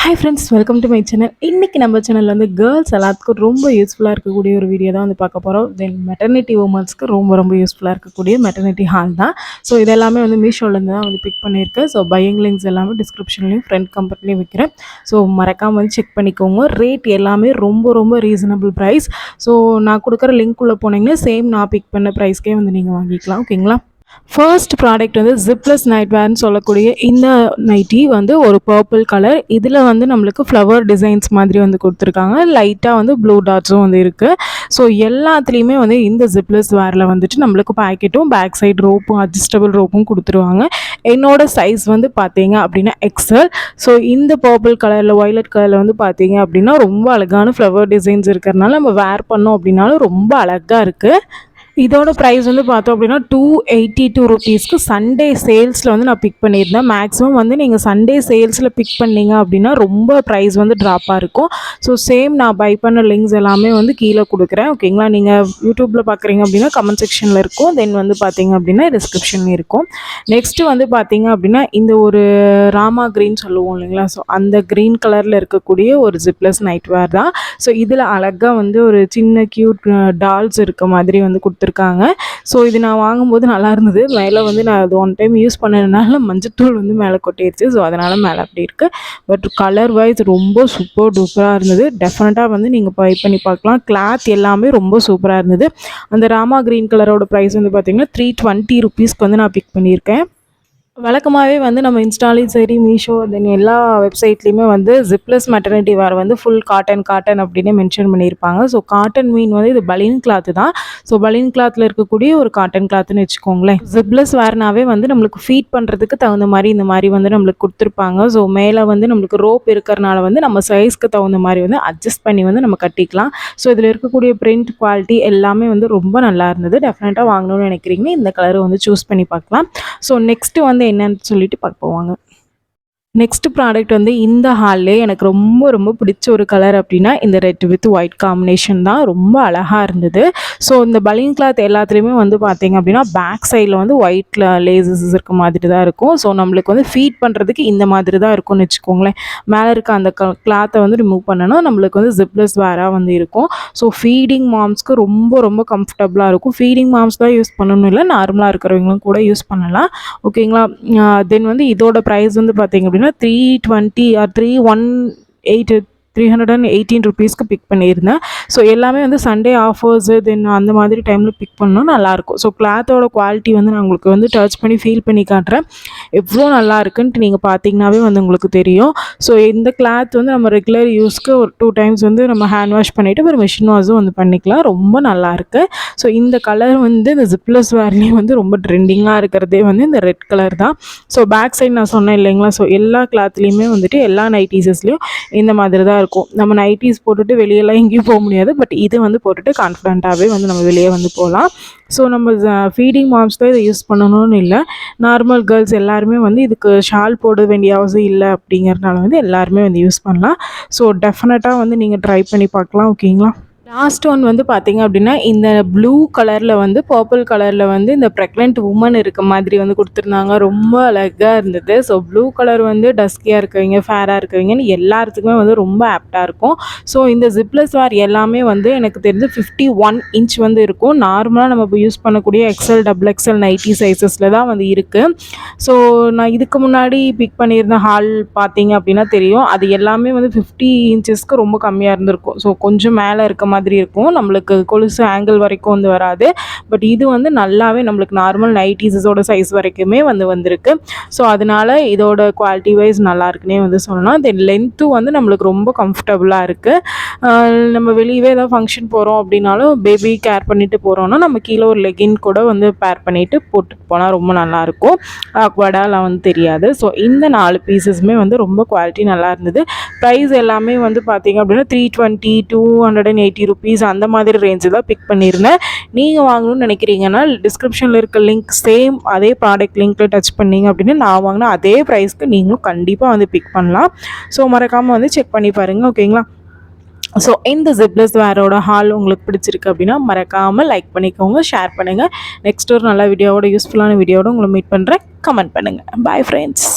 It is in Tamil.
Hi friends, welcome to my channel. இன்றைக்கி நம்ம சேனலில் வந்து கேர்ள்ஸ் எல்லாத்துக்கும் ரொம்ப யூஸ்ஃபுல்லாக இருக்கக்கூடிய ஒரு வீடியோ தான் வந்து பார்க்க போகிறோம். தென் மெட்டர்னிட்டி உமன்ஸ்க்கு ரொம்ப ரொம்ப யூஸ்ஃபுல்லாக இருக்கக்கூடிய மெட்டர்னிட்டி ஹால் தான். ஸோ இதெல்லாமே வந்து மீஷோலேருந்து தான் வந்து பிக் பண்ணியிருக்கேன். ஸோ பையிங் லிங்க்ஸ் எல்லாமே டிஸ்கிரிப்ஷன்லேயும் ஃப்ரெண்ட் கம்பெனிலையும் வைக்கிறேன். ஸோ மறக்காமல் வந்து செக் பண்ணிக்கோங்க. ரேட் எல்லாமே ரொம்ப ரொம்ப ரீசனபிள் ப்ரைஸ். ஸோ நான் கொடுக்குற லிங்க் உள்ளே போனீங்கன்னா சேம் நான் பிக் பண்ண ப்ரைஸ்க்கே வந்து நீங்கள் வாங்கிக்கலாம். ஓகேங்களா? ஃபர்ஸ்ட் ப்ராடக்ட் வந்து ஜிப்லெஸ் நைட் வேர்னு சொல்லக்கூடிய இந்த நைட்டி வந்து ஒரு பர்பிள் கலர். இதில் வந்து நம்மளுக்கு ஃப்ளவர் டிசைன்ஸ் மாதிரி வந்து கொடுத்துருக்காங்க. லைட்டாக வந்து ப்ளூ டாட்ஸும் வந்து இருக்குது. ஸோ எல்லாத்துலேயுமே வந்து இந்த ஜிப்லெஸ் வேரில் வந்துட்டு நம்மளுக்கு பேக்கெட்டும் பேக் சைடு ரோப்பும் அட்ஜஸ்டபிள் ரோப்பும் கொடுத்துருவாங்க. என்னோட சைஸ் வந்து பார்த்தீங்க அப்படின்னா எக்ஸல். ஸோ இந்த பர்பிள் கலரில் ஒய்லட் கலரில் வந்து பார்த்தீங்க அப்படின்னா ரொம்ப அழகான ஃப்ளவர் டிசைன்ஸ் இருக்கிறதுனால நம்ம வேர் பண்ணோம் அப்படின்னாலும் ரொம்ப அழகாக இருக்குது. இதோட ப்ரைஸ் வந்து பார்த்தோம் அப்படின்னா 282 ருபீஸ்க்கு சண்டே சேல்ஸில் வந்து நான் பிக் பண்ணியிருந்தேன். மேக்ஸிமம் வந்து நீங்கள் சண்டே சேல்ஸில் பிக் பண்ணீங்க அப்படின்னா ரொம்ப ப்ரைஸ் வந்து ட்ராப்பாக இருக்கும். ஸோ சேம் நான் பை பண்ண லிங்க்ஸ் எல்லாமே வந்து கீழே கொடுக்குறேன். ஓகேங்களா? நீங்கள் யூடியூப்பில் பார்க்குறீங்க அப்படின்னா கமெண்ட் செக்ஷனில் இருக்கும். தென் வந்து பார்த்தீங்க அப்படின்னா டிஸ்கிரிப்ஷன்லேயும் இருக்கும். நெக்ஸ்ட்டு வந்து பார்த்தீங்க அப்படின்னா இந்த ஒரு ராமா க்ரீன் சொல்லுவோம் இல்லைங்களா? ஸோ அந்த க்ரீன் கலரில் இருக்கக்கூடிய ஒரு ஜிப்லெஸ் நைட் வேர் தான். ஸோ இதில் அழகாக வந்து ஒரு சின்ன க்யூட் டால்ஸ் இருக்க மாதிரி வந்து கொடுத்துருக்காங்க. ஸோ இது நான் வாங்கும்போது நல்லா இருந்தது. மேலே வந்து நான் அது ஒன் டைம் யூஸ் பண்ணதுனால மஞ்சத்தூள் வந்து மேலே கொட்டிடுச்சு. ஸோ அதனால் மேலே அப்படி இருக்குது. பட் கலர் வைஸ் ரொம்ப சூப்பர் டூப்பராக இருந்தது. டெஃபினட்டாக வந்து நீங்கள் பை பண்ணி பார்க்கலாம். கிளாத் எல்லாமே ரொம்ப சூப்பராக இருந்தது. அந்த ராமா க்ரீன் கலரோட ப்ரைஸ் வந்து பார்த்திங்கன்னா 320 ருபீஸ்க்கு வந்து நான் பிக் பண்ணியிருக்கேன். வழக்கமாகவே வந்து நம்ம இன்ஸ்டாலையும் சரி, மீஷோ தென் எல்லா வெப்சைட்லேயுமே வந்து ஜிப்லெஸ் மெட்டர்னிட்டி வேர் வந்து ஃபுல் காட்டன் அப்படின்னு மென்ஷன் பண்ணியிருப்பாங்க. ஸோ காட்டன் மீன் வந்து இது பலீன் கிளாத்து தான். ஸோ பலீன் கிளாத்தில் இருக்கக்கூடிய ஒரு காட்டன் கிளாத்துன்னு வச்சுக்கோங்களேன். ஜிப்லெஸ் வேர்னாவே வந்து நம்மளுக்கு ஃபீட் பண்ணுறதுக்கு தகுந்த மாதிரி இந்த மாதிரி வந்து நம்மளுக்கு கொடுத்துருப்பாங்க. ஸோ மேலே வந்து நம்மளுக்கு ரோப் இருக்கிறனால வந்து நம்ம சைஸ்க்கு தகுந்த மாதிரி வந்து அட்ஜஸ்ட் பண்ணி வந்து நம்ம கட்டிக்கலாம். ஸோ இதில் இருக்கக்கூடிய பிரிண்ட் குவாலிட்டி எல்லாமே வந்து ரொம்ப நல்லா இருந்தது. டெஃபினட்டாக வாங்கணும்னு நினைக்கிறீங்கன்னா இந்த கலரை வந்து சூஸ் பண்ணி பார்க்கலாம். ஸோ நெக்ஸ்ட்டு வந்து என்னன்னு சொல்லிட்டு பார்க்க போவாங்க. நெக்ஸ்ட் ப்ராடக்ட் வந்து இந்த ஹால்லே எனக்கு ரொம்ப ரொம்ப பிடிச்ச ஒரு கலர் அப்படின்னா இந்த ரெட் வித் ஒயிட் காம்பினேஷன் தான். ரொம்ப அழகாக இருந்தது. ஸோ இந்த பலீன் கிளாத் எல்லாத்துலேயுமே வந்து பார்த்தீங்க அப்படின்னா பேக் சைடில் வந்து ஒயிட்டில் லேசஸ் இருக்க மாதிரி தான் இருக்கும். ஸோ நம்மளுக்கு வந்து ஃபீட் பண்ணுறதுக்கு இந்த மாதிரி தான் இருக்கும்னு வச்சுக்கோங்களேன். மேலே இருக்க அந்த கிளாத்தை வந்து ரிமூவ் பண்ணணும். நம்மளுக்கு வந்து ஜிப்லெஸ் வேராக வந்து இருக்கும். ஸோ ஃபீடிங் மாம்ஸ்க்கு ரொம்ப ரொம்ப கம்ஃபர்டபுளாக இருக்கும். ஃபீடிங் மாம்ஸ் தான் யூஸ் பண்ணணும் இல்லை, நார்மலாக இருக்கிறவங்களும் கூட யூஸ் பண்ணலாம். ஓகேங்களா? தென் வந்து இதோட ப்ரைஸ் வந்து பார்த்தீங்க அப்படின்னா 320 ஆர் 318 ருபீஸ்க்கு பிக் பண்ணியிருந்தேன். ஸோ எல்லாமே வந்து சண்டே ஆஃபர்ஸு தென் அந்த மாதிரி டைமில் பிக் பண்ணணும் நல்லாயிருக்கும். ஸோ கிளாத்தோட குவாலிட்டி வந்து நான் உங்களுக்கு வந்து டச் பண்ணி ஃபீல் பண்ணி காட்டுறேன். எவ்வளோ நல்லா இருக்குன்ட்டு நீங்கள் பார்த்தீங்கன்னாவே வந்து உங்களுக்கு தெரியும். ஸோ இந்த கிளாத் வந்து நம்ம ரெகுலர் யூஸ்க்கு ஒரு 2 டைம்ஸ் வந்து நம்ம ஹேண்ட் வாஷ் பண்ணிவிட்டு ஒரு மிஷின் வாஷும் வந்து பண்ணிக்கலாம். ரொம்ப நல்லாயிருக்கு. ஸோ இந்த கலர் வந்து இந்த ஜிப்லெஸ் வேர்லேயும் வந்து ரொம்ப ட்ரெண்டிங்காக இருக்கிறதே வந்து இந்த ரெட் கலர் தான். ஸோ பேக் சைடு நான் சொன்னேன் இல்லைங்களா? ஸோ எல்லா கிளாத்லேயுமே வந்துட்டு எல்லா நைட்டீஸஸ்லேயும் இந்த மாதிரி தான் இருக்கும். நம்ம நைட்டீஸ் போட்டுட்டு வெளியெல்லாம் எங்கேயும் போக முடியாது. பட் இது வந்து போட்டுட்டு கான்ஃபிடென்ட்டாகவே வந்து நம்ம வெளியே வந்து போகலாம். ஸோ நம்ம ஃபீடிங் மாம்ஸ் தான் இதை யூஸ் பண்ணணும்னு இல்லை, நார்மல் கேர்ள்ஸ் எல்லாருமே வந்து இதுக்கு ஷால் போட வேண்டிய அவசியம் இல்லை. அப்படிங்கிறதுனால வந்து எல்லாருமே வந்து யூஸ் பண்ணலாம். ஸோ டெஃபினட்டாக வந்து நீங்கள் ட்ரை பண்ணி பார்க்கலாம். ஓகேங்களா? லாஸ்ட் ஒன் வந்து பார்த்தீங்க அப்படின்னா இந்த ப்ளூ கலரில் வந்து பர்பிள் கலரில் வந்து இந்த ப்ரெக்னென்ட் உமன் இருக்க மாதிரி வந்து கொடுத்துருந்தாங்க. ரொம்ப அழகாக இருந்தது. ஸோ ப்ளூ கலர் வந்து டஸ்கியாக இருக்கவங்க, ஃபேராக இருக்கவங்கன்னு எல்லாத்துக்குமே வந்து ரொம்ப ஆப்டாக இருக்கும். ஸோ இந்த ஜிப்லெஸ் வேர் எல்லாமே வந்து எனக்கு தெரிஞ்சு 51 இன்ச் வந்து இருக்கும். நார்மலாக நம்ம இப்போ யூஸ் பண்ணக்கூடிய எக்ஸல் டபுள் எக்ஸல் நைட்டி சைஸஸில் தான் வந்து இருக்குது. ஸோ நான் இதுக்கு முன்னாடி பிக் பண்ணியிருந்த ஹால் பார்த்தீங்க அப்படின்னா தெரியும். அது எல்லாமே வந்து 50 இன்ச்சஸ்க்கு ரொம்ப கம்மியாக இருந்திருக்கும். ஸோ கொஞ்சம் மேலே இருக்க மாதிரி இருக்கும். நம்மளுக்கு கொலுசு ஆங்கிள் வரைக்கும் வந்து வராது. பட் இது வந்து நல்லாவே நம்மளுக்கு நார்மல் நைட்டீஸோட சைஸ் வரைக்குமே வந்து வந்திருக்கு. ஸோ அதனால இதோட குவாலிட்டி வைஸ் நல்லா இருக்குன்னே வந்து சொல்லலாம். தென் லென்த்தும் வந்து நம்மளுக்கு ரொம்ப கம்ஃபர்டபுளாக இருக்குது. நம்ம வெளியவே ஏதாவது ஃபங்க்ஷன் போகிறோம் அப்படின்னாலும் பேபி கேர் பண்ணிட்டு போகிறோன்னா நம்ம கீழே ஒரு லெகின் கூட வந்து பேர் பண்ணிவிட்டு போட்டுட்டு போனால் ரொம்ப நல்லாயிருக்கும். ஆக்வர்டாலாம் வந்து தெரியாது. ஸோ இந்த 4 பீசஸுமே வந்து ரொம்ப குவாலிட்டி நல்லா இருந்தது. ப்ரைஸ் எல்லாமே வந்து பார்த்தீங்க அப்படின்னா 320 280 ருபீஸ் அந்த மாதிரி ரேஞ்சு தான் பிக் பண்ணியிருந்தேன். நீங்கள் வாங்கணும்னு நினைக்கிறீங்கன்னா டிஸ்கிரிப்ஷனில் இருக்க லிங்க் சேம் அதே ப்ராடக்ட் லிங்க்கில் டச் பண்ணிங்க அப்படின்னா நான் வாங்கினா அதே ப்ரைஸ்க்கு நீங்களும் கண்டிப்பாக வந்து பிக் பண்ணலாம். ஸோ மறக்காமல் வந்து செக் பண்ணி பாருங்கள். ஓகேங்களா? ஸோ இந்த ஜிப்லெஸ் வேரோட ஹால் உங்களுக்கு பிடிச்சிருக்கு அப்படின்னா மறக்காமல் லைக் பண்ணிக்கோங்க, ஷேர் பண்ணுங்கள். நெக்ஸ்ட் ஒரு நல்ல வீடியோவோட யூஸ்ஃபுல்லான வீடியோவோட உங்களை மீட் பண்ணுறேன். கமெண்ட் பண்ணுங்கள். Bye friends.